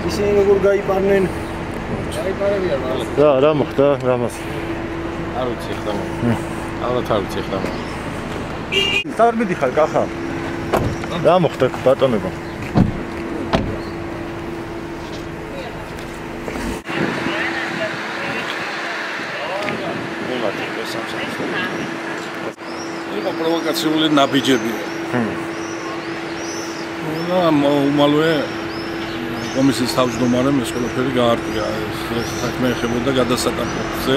ისინი როგორ გაიპარნენ? გაიპარებიან მალე. რა მოხდა რამას? არ ვიცი ხდა. ალბათ არ ვიცი ხდა. არ მიდიხარ კახა. რა მოხდა ბატონებო? იყო პროვოკაციული ნაბიჯები. და უმალვე კომისიის თავმჯდომარემ ეს ყველაფერი გაარკვია. ეს საქმე ეხებოდა გადასაკამფოზე.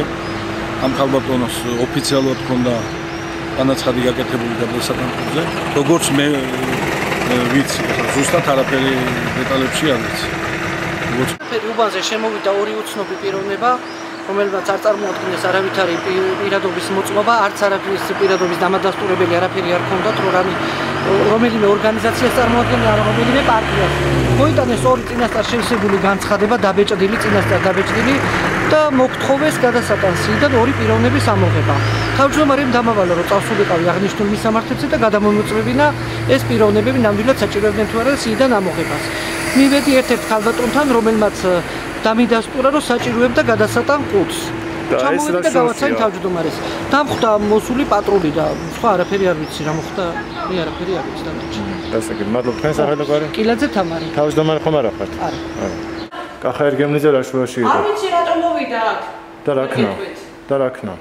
ამ ხალბატონოს ოფიციალურად ჰქონდა განაცხადი გაკეთებული გადასაკამფოზე. როგორც მე ვიცი, ზუსტად არაფერი დეტალებში არ ვიცი. როგორც უბანზე შემოვიდა ორი უცნობი პიროვნება, რომელმაც არ წარმოადგენს არავითარი პირადობის მოწმობა, არც არაფრის პირადობის დამადასტურებელი არაფერი არ ჰქონდათ, რომელიმე ორგანიზაციას წარმოადგენდა, რომელიმე პარტიას. მოიტანეს ორი წინასწარ შევსებული განცხადება, წინასწარ დაბეჭდილი და მოგთხოვეს გადასატანსიდან ორი პიროვნების ამოღება. თავმჯდომარემ დამავალა, რომ წავსულიყავი აღნიშნულ მისამართებზე და გადამომოწმებინა ეს პიროვნებები ნამდვილად საჭიროებდნენ თუ არა სიიდან ამოღებას. მივედი ერთ-ერთ ქალბატონთან, რომელმაც დამიდასტურა, რომ საჭიროებდა გადასატან ყუთს. ჩამოვედი და გავაცანი თავმჯდომარეს. დამხვდა მოსული პატრული და სხვა არაფერი არ ვიცი რა მოხდა. მე არაფერი არ ვიცი დანარჩენი. დასაგებ, მადლობ თქვენ სახელობარი. კილაძე თამარი. თავმჯდომარე ხომ არა ხართ? არა. კახა ერგემლიძე რა შუაში იყო? არ ვიცი რატომ მოვიდა აქ. და რა ქნა?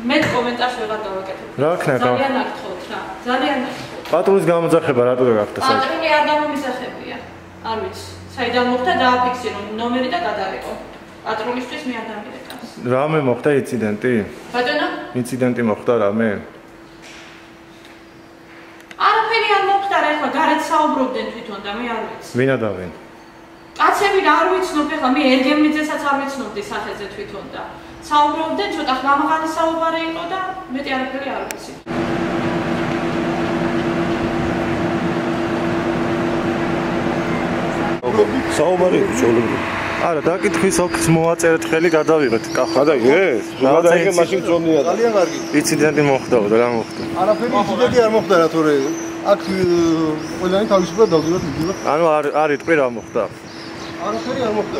მე კომენტარს ვეღარ დავაკეთებ. რა ქნა? ძალიან აღთხოვთ რა. ძალიან აღთხოვთ. პატრულის გამოძახება რატო გახდა საერთოდ? პატრული არ გამომისახებია. არ ვიცი. საიდან მოხდა დააფიქსირო ნომერი და გადარიყო. პატრულისთვის მე არ დამირეკავს. რამე მოხდა ინციდენტი? ბატონო? ინციდენტი მოხდა რამე? არაფერი არ მოხდა რა, ეხლა გარეთ საუბრობდნენ თვითონ და მე არ ვიცი. ვინადავენ? კაცები რა არ ვიცნობ, ეხლა მე ერგემლიძესაც არ ვიცნობდი სახელზე თვითონ და საუბრობდნენ, ცოტა ხმამაღალი საუბარი იყო და მეტი არაფერი არ ვიცი. საუბარი ჩოლობდი. არა, დაკითხვის ოქს მოაწერეთ ხელი გადავიღეთ. კახა და ეს. გადაიღე მაშინ ძონია. ძალიან კარგი. ინციდენტი მოხდაოდა, რა მოხდა? არაფერი ინციდენტი არ მოხდა რა თორე აქ ყველანი თავისუფლად დავდივართ მიდივართ. ანუ არ იტყვი რა მოხდა? არაფერი არ მოხდა.